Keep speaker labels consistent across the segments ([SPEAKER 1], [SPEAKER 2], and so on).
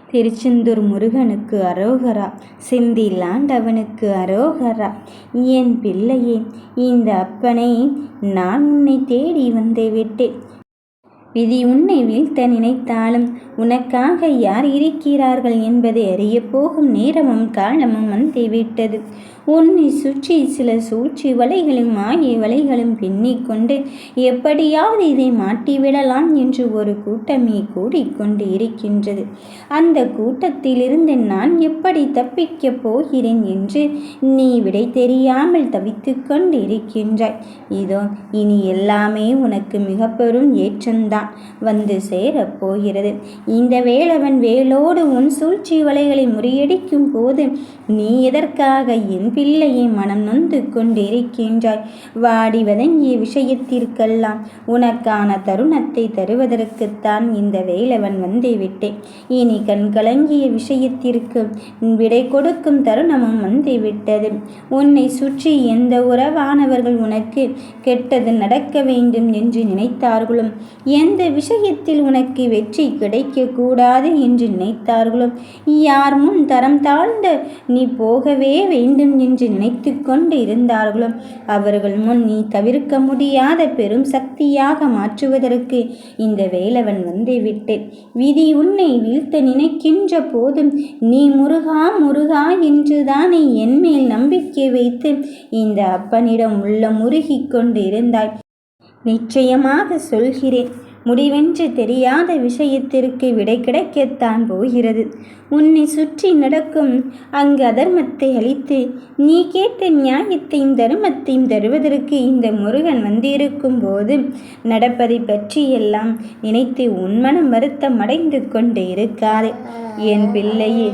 [SPEAKER 1] திருச்செந்தூர் முருகனுக்கு அரோகரா, செந்தில் ஆண்டவனுக்கு அரோகரா. என் பிள்ளையே, இந்த அப்பனை நான் உன்னை தேடி வந்து விட்டேன். விதி உன்னை வீழ்த்த நினைத்தாலும் உனக்காக யார் இருக்கிறார்கள் என்பதை அறியப் போகும் நேரமும் காலமும் வந்துவிட்டது. உன்னை சுற்றி சில சூழ்ச்சி வலைகளும் மாய வலைகளும் பின்னிக்கொண்டு எப்படியாவது இதை மாட்டிவிடலாம் என்று ஒரு கூட்டமே கூடிக்கொண்டு இருக்கின்றது. அந்த கூட்டத்திலிருந்து நான் எப்படி தப்பிக்கப் போகிறேன் என்று நீ விடை தெரியாமல் தவித்து கொண்டு இருக்கின்றாய். இதோ இனி எல்லாமே உனக்கு மிக பெரும் ஏற்றம்தான் வந்து சேரப்போகிறது. இந்த வேலவன் வேலோடு உன் சூழ்ச்சி வலைகளை முறியடிக்கும் போது நீ எதற்காக என் பிள்ளையை மனம் நொந்து கொண்டிருக்கின்றாய்? வாடி வதங்கிய விஷயத்திற்கெல்லாம் உனக்கான தருணத்தை தருவதற்குத்தான் இந்த வேலவன் வந்து விட்டேன். இனி கண் கலங்கிய விஷயத்திற்கு விடை கொடுக்கும் தருணமும் வந்துவிட்டது. உன்னை சுற்றி எந்த உறவானவர்கள் உனக்கு கெட்டது நடக்க வேண்டும் என்று நினைத்தார்களோ, எந்த விஷயத்தில் உனக்கு வெற்றி கிடைக்கக்கூடாது என்று நினைத்தார்களோ, யார் முன் தரம் தாழ்ந்த நீ போகவே வேண்டும் என்று நினைத்து கொண்டு இருந்தார்களோ, அவர்கள் முன் நீ தவிர்க்க முடியாத பெரும் சக்தியாக மாற்றுவதற்கு இந்த வேலவன் வந்து விட்டேன். விதி உன்னை வீழ்த்த நினைக்கின்ற போதும் நீ முருகா முருகா என்று தானே என் மேல் நம்பிக்கை வைத்து இந்த அப்பனிடம் உள்ள முருகி கொண்டு இருந்தாய். நிச்சயமாக சொல்கிறேன், முடிவென்று தெரியாத விஷயத்திற்கு விடை கிடைக்கத்தான் போகிறது. உன்னை சுற்றி நடக்கும் அங்கு அதர்மத்தை அழித்து நீ கேட்ட நியாயத்தையும் தர்மத்தையும் தருவதற்கு இந்த முருகன் வந்திருக்கும் போது நடப்பதை பற்றியெல்லாம் நினைத்து உன்மனம் வருத்தம் அடைந்து கொண்டு இருக்காது. என் பிள்ளையே,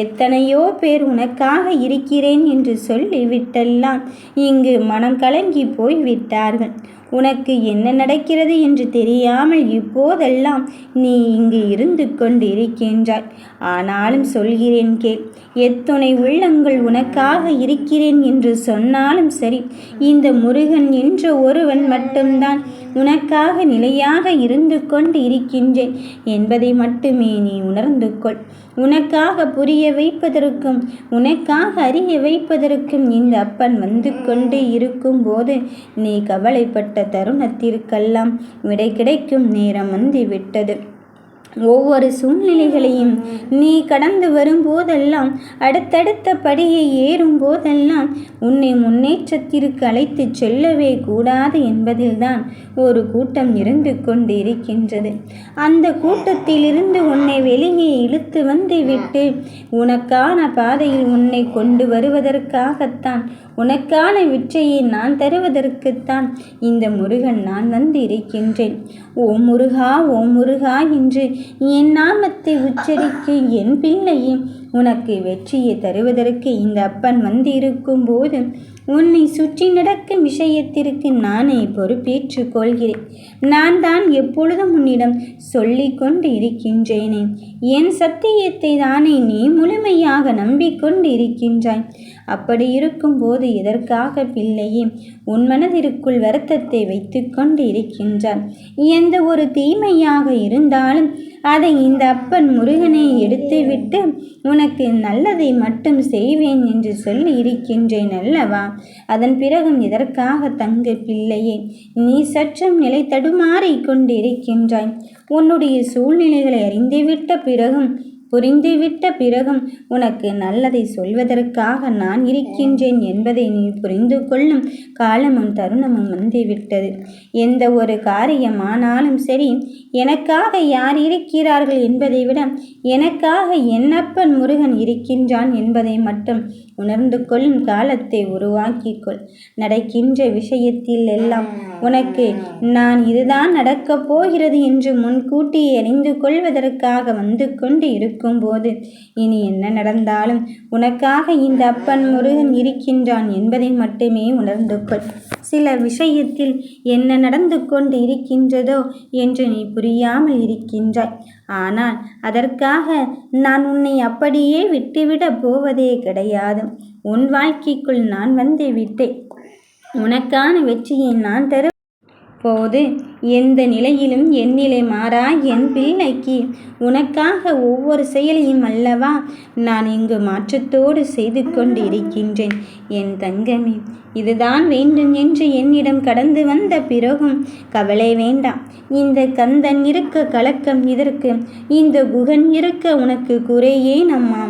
[SPEAKER 1] எத்தனையோ பேர் உனக்காக இருக்கிறேன் என்று சொல்லிவிட்டெல்லாம் இங்கு மனம் கலங்கி போய்விட்டார்கள். உனக்கு என்ன நடக்கிறது என்று தெரியாமல் இப்போதெல்லாம் நீ இங்கு இருந்து கொண்டு இருக்கின்றாய். ஆனாலும் சொல்கிறேன் கேள். எத்துணை உள்ளங்கள் உனக்காக இருக்கிறேன் என்று சொன்னாலும் சரி, இந்த முருகன் என்ற ஒருவன் மட்டும்தான் உனக்காக நிலையாக இருந்து கொண்டு இருக்கின்றேன் என்பதை மட்டுமே நீ உணர்ந்து கொள். உனக்காக புரிய வைப்பதற்கும் உனக்காக அறிய வைப்பதற்கும் இந்த அப்பன் வந்து கொண்டே இருக்கும் போது நீ கவலைப்பட்ட தருணத்திற்கெல்லாம் விடை கிடைக்கும் நேரம் வந்துவிட்டது. ஒவ்வொரு சூழ்நிலைகளையும் நீ கடந்து வரும்போதெல்லாம், அடுத்தடுத்த படியை ஏறும் போதெல்லாம் உன்னை முன்னேற்றத்திற்கு அழைத்து செல்லவே கூடாது என்பதில்தான் ஒரு கூட்டம் இருந்து கொண்டு இருக்கின்றது. அந்த கூட்டத்திலிருந்து உன்னை வெளியே இழுத்து வந்து விட்டு உனக்கான பாதையில் உன்னை கொண்டு வருவதற்காகத்தான், உனக்கான வெற்றியை நான் தருவதற்குத்தான் இந்த முருகன் நான் வந்து இருக்கின்றேன். ஓம் முருகா ஓம் முருகா என்று என் நாமத்தை உச்சரிக்க என் பிள்ளையே, உனக்கு வெற்றியை தருவதற்கு இந்த அப்பன் வந்து இருக்கும் போது உன்னை சுற்றி நடக்கும் விஷயத்திற்கு நானே பொறுப்பேற்று கொள்கிறேன். நான் தான் எப்பொழுதும் உன்னிடம் சொல்லி கொண்டு இருக்கின்றேனே, என் சத்தியத்தை தானே நீ முழுமையாக நம்பிக்கொண்டு இருக்கின்றாய். அப்படி இருக்கும்போது எதற்காக பிள்ளையே உன் மனதிற்குள் வருத்தத்தை வைத்து கொண்டு இருக்கின்றாய்? எந்த ஒரு தீமையாக இருந்தாலும் அதை இந்த அப்பன் முருகனை எடுத்துவிட்டு உனக்கு நல்லதை மட்டும் செய்வேன் என்று சொல்லி இருக்கின்றேன் அல்லவா? அதன் பிறகும் எதற்காக தங்க பிள்ளையே நீ சற்றும் நிலை தடுமாறி கொண்டிருக்கின்றாய்? உன்னுடைய சூழ்நிலைகளை அறிந்துவிட்ட பிறகும் புரிந்துவிட்ட பிறகும் உனக்கு நல்லதை சொல்வதற்காக நான் இருக்கின்றேன் என்பதை நீ புரிந்து கொள்ளும் காலமும் தருணமும் வந்துவிட்டது. எந்த ஒரு காரியமானாலும் சரி, எனக்காக யார் இருக்கிறார்கள் என்பதை விட எனக்காக என்னப்பன் முருகன் இருக்கின்றான் என்பதை மட்டும் உணர்ந்து கொள்ளும் காலத்தை உருவாக்கிக்கொள். நடக்கின்ற விஷயத்தில் எல்லாம் உனக்கு நான் இதுதான் நடக்கப் போகிறது என்று முன்கூட்டி அறிந்து கொள்வதற்காக வந்து கொண்டு இருக்கும்போது இனி என்ன நடந்தாலும் உனக்காக இந்த அப்பன் முருகன் இருக்கின்றான் என்பதை மட்டுமே உணர்ந்து கொள். சில விஷயத்தில் என்ன நடந்து கொண்டு இருக்கின்றதோ என்று நீ புரியாமல் இருக்கின்றாய். ஆனால் அதற்காக நான் உன்னை அப்படியே விட்டுவிடப் போவதே கிடையாது. உன் வாழ்க்கைக்குள் நான் வந்து விட்டேன். உனக்கான வெற்றியை நான் தரு போது எந்த நிலையிலும் என் நிலை மாறா என் பிள்ளைக்கு உனக்காக ஒவ்வொரு செயலையும் அல்லவா நான் இங்கு மாற்றத்தோடு செய்து கொண்டு இருக்கின்றேன். என் தங்கமே, இதுதான் வேண்டும் என்று என்னிடம் கடந்து வந்த பிறகும் கவலை வேண்டாம். இந்த கந்தன் இருக்க கலக்கம் இதற்கு, இந்த குகன் இருக்க உனக்கு குறையேன் அம்மா.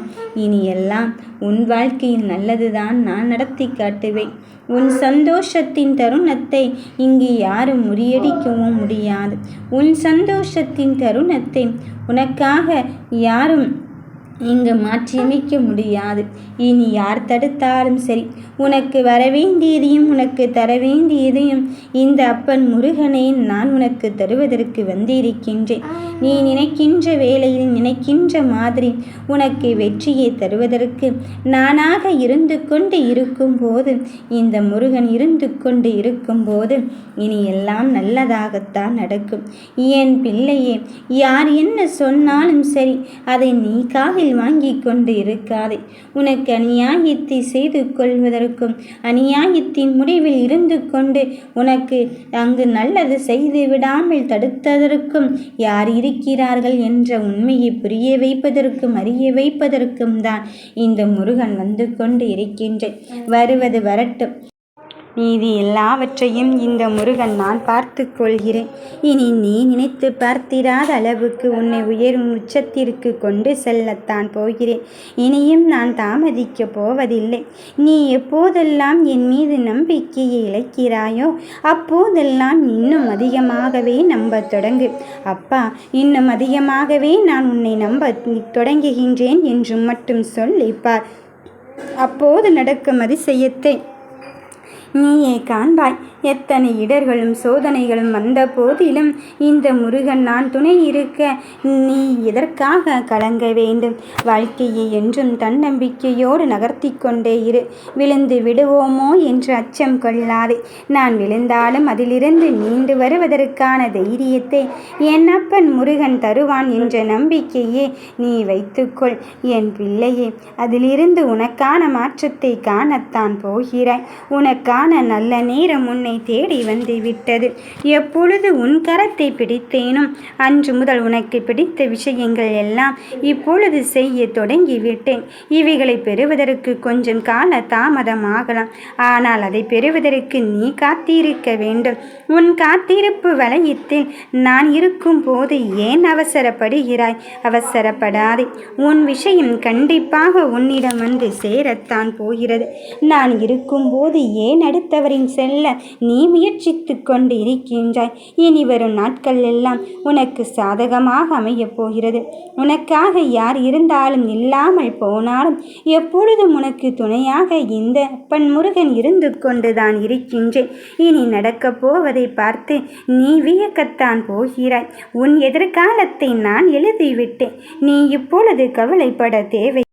[SPEAKER 1] இனி எல்லாம் உன் வாழ்க்கையில் நல்லதுதான் நான் நடத்தி காட்டுவேன். உன் சந்தோஷத்தின் தருணத்தை இங்கு யாரும் முறியடிக்கவும் முடியாது. உன் சந்தோஷத்தின் தருணத்தை உனக்காக யாரும் இங்கு மாற்றியமைக்க முடியாது. இனி யார் தடுத்தாலும் சரி, உனக்கு வரவேண்டியதையும் உனக்கு தர வேண்டியதையும் இந்த அப்பன் முருகனை நான் உனக்கு தருவதற்கு வந்திருக்கின்றேன். நீ நினைக்கின்ற வேளையில் நினைக்கின்ற மாதிரி உனக்கு வெற்றியை தருவதற்கு நானாக இருந்து கொண்டு இருக்கும்போது, இந்த முருகன் இருந்து கொண்டு இருக்கும்போது இனி எல்லாம் நல்லதாகத்தான் நடக்கும். என் பிள்ளையே, யார் என்ன சொன்னாலும் சரி, அதை நீ காதில் வாங்கி கொண்டு இருக்காதே. உனக்கு அநியாயத்தை செய்து கொள்வதற்கும் அநியாயத்தின் முடிவில் இருந்து கொண்டு உனக்கு அங்கு நல்லது செய்து விடாமல் தடுத்ததற்கும் யார் இருக்கிறார்கள் என்ற உண்மையை புரிய வைப்பதற்கும் அறிய வைப்பதற்கும் தான் இந்த முருகன் வந்து கொண்டு இருக்கின்றேன். வருவது வரட்டும். நீதி எல்லாவற்றையும் இந்த முருகன் நான் பார்த்து கொள்கிறேன். இனி நீ நினைத்து பார்த்திராத அளவுக்கு உன்னை உயரும் உச்சத்திற்கு கொண்டு செல்லத்தான் போகிறேன். இனியும் நான் தாமதிக்கப் போவதில்லை. நீ எப்போதெல்லாம் என் மீது நம்பிக்கையை இழக்கிறாயோ அப்போதெல்லாம் இன்னும் அதிகமாகவே நம்பத் தொடங்கு. அப்பா, இன்னும் அதிகமாகவே நான் உன்னை நம்ப தொடங்குகின்றேன் என்று மட்டும் சொல்லிப்பார். அப்போது நடக்கும் அதிசயத்தை நீயே காண்பாய். எத்தனை இடர்களும் சோதனைகளும் வந்த போதிலும் இந்த முருகன் நான் துணை இருக்க நீ எதற்காக கலங்க வேண்டும்? வாழ்க்கையை என்றும் தன்னம்பிக்கையோடு நகர்த்தி கொண்டே இரு. விழுந்து விடுவோமோ என்று அச்சம் கொள்ளாதே. நான் விழுந்தாலும் அதிலிருந்து மீண்டு வருவதற்கான தைரியத்தை என் அப்பன் முருகன் தருவான் என்ற நம்பிக்கையே நீ வைத்துக்கொள். என் பிள்ளையே, அதிலிருந்து உனக்கான மாற்றத்தை காணத்தான் போகிறாய். உனக்கான நல்ல நேரம் உன்னை தேடி வந்து விட்டது. எப்பொழுது உன் கரத்தை பிடித்தேனும் அன்று முதல் உனக்கு பிடித்த விஷயங்கள் எல்லாம் இப்பொழுது செய்ய தொடங்கிவிட்டேன். இவைகளை பெறுவதற்கு கொஞ்சம் கால தாமதமாகலாம். ஆனால் அதை பெறுவதற்கு நீ காத்திருக்க வேண்டும். உன் காத்திருப்பு வலயத்தில் நான் இருக்கும் போது ஏன் அவசரப்படுகிறாய்? அவசரப்படாதே. உன் விஷயம் கண்டிப்பாக உன்னிடம் வந்து சேரத்தான் போகிறது. நான் இருக்கும்போது ஏன் அடுத்தவரின் செல்ல நீ முயற்சித்து கொண்டு இருக்கின்றாய்? இனி வரும் நாட்கள் எல்லாம் உனக்கு சாதகமாக அமையப் போகிறது. உனக்காக யார் இருந்தாலும் இல்லாமல் போனாலும் எப்பொழுதும் உனக்கு துணையாக இந்த அப்பன் முருகன் இருந்து கொண்டுதான் இருக்கின்றேன். இனி நடக்கப் போவதை பார்த்து நீ வியக்கத்தான் போகிறாய். உன் எதிர்காலத்தை நான் எழுதிவிட்டேன். நீ இப்பொழுது கவலைப்பட தேவை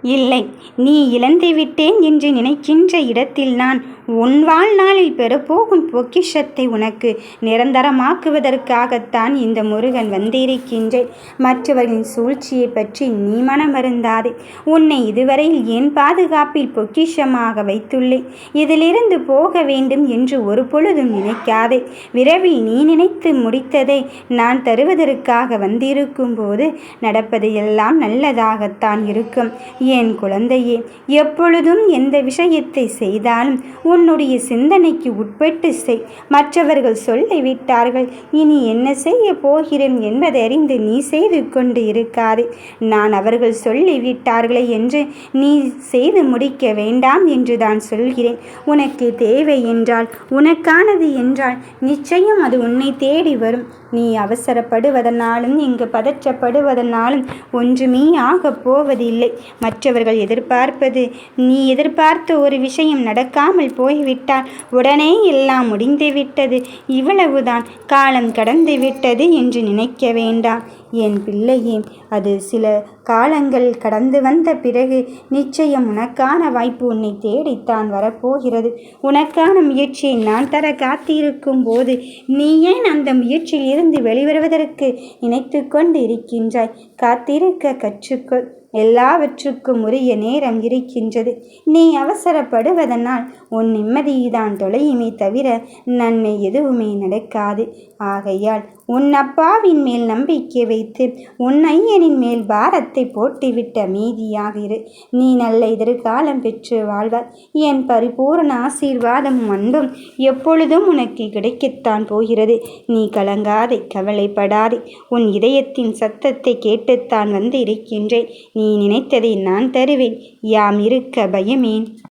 [SPEAKER 1] இல்லை. நீ இழந்துவிட்டேன் என்று நினைக்கின்ற இடத்தில் நான் உன் வாழ்நாளில் பெறப்போகும் பொக்கிஷத்தை உனக்கு நிரந்தரமாக்குவதற்காகத்தான் இந்த முருகன் வந்திருக்கின்றேன். மற்றவர்களின் சூழ்ச்சியை பற்றி நீ மனமருந்தாதே. உன்னை இதுவரையில் என் பாதுகாப்பில் பொக்கிஷமாக வைத்துள்ளேன். இதிலிருந்து போக வேண்டும் என்று ஒரு பொழுதும் நினைக்காதே. விரைவில் நீ நினைத்து முடித்ததை நான் தருவதற்காக வந்திருக்கும் போது நடப்பது எல்லாம் நல்லதாகத்தான் இருக்கும். என் குழந்தையே, எப்பொழுதும் எந்த விஷயத்தை செய்தாலும் உன்னுடைய சிந்தனைக்கு உட்பட்டு செய். மற்றவர்கள் சொல்லிவிட்டார்கள், இனி என்ன செய்ய போகிறேன் என்பதை அறிந்து நீ செய்து கொண்டு இருக்காதே. நான் அவர்கள் சொல்லிவிட்டார்களே என்று நீ செய்து முடிக்க வேண்டாம் என்று தான் சொல்கிறேன். உனக்கு தேவை என்றால், உனக்கானது என்றால் நிச்சயம் அது உன்னை தேடி வரும். நீ அவசரப்படுவதனாலும் இங்கு பதற்றப்படுவதனாலும் ஒன்றுமே ஆகப் போவதில்லை. மற்றவர்கள் எதிர்பார்ப்பது, நீ எதிர்பார்த்த ஒரு விஷயம் நடக்காமல் போய்விட்டால் உடனே எல்லாம் முடிந்துவிட்டது, இவ்வளவுதான், காலம் கடந்து விட்டது என்று நினைக்க வேண்டாம். என் பிள்ளையே, அது சில காலங்கள் கடந்து வந்த பிறகு நிச்சயம் உனக்கான வாய்ப்பு உன்னை தேடித்தான் வரப்போகிறது. உனக்கான முயற்சியை நான் தர காத்திருக்கும் போது நீ ஏன் அந்த முயற்சியில் இருந்து வெளிவருவதற்கு நினைத்து கொண்டு இருக்கின்றாய்? காத்திருக்க கற்றுக்கொள். எல்லாவற்றுக்கும் உரிய நேரம் இருக்கின்றது. நீ அவசரப்படுவதனால் உன் நிம்மதிதான் தொலையுமே தவிர நன்மை எதுவுமே நடக்காது. ஆகையால் உன் அப்பாவின் மேல் நம்பிக்கை வைத்து உன் ஐயனின் மேல் பாரத்தை போட்டுவிட்ட அமைதியாக இரு. நீ நல்ல எதிர்காலம் பெற்று வாழ்வாய். என் பரிபூரண ஆசீர்வாதமும் அன்பும் எப்பொழுதும் உனக்கு கிடைக்கத்தான் போகிறது. நீ கலங்காதே, கவலைப்படாதே. உன் இதயத்தின் சத்தத்தை கேட்டுத்தான் வந்து இருக்கின்றேன். நீ நினைத்ததை நான் தருவேன். யாம் இருக்க பயமேன்?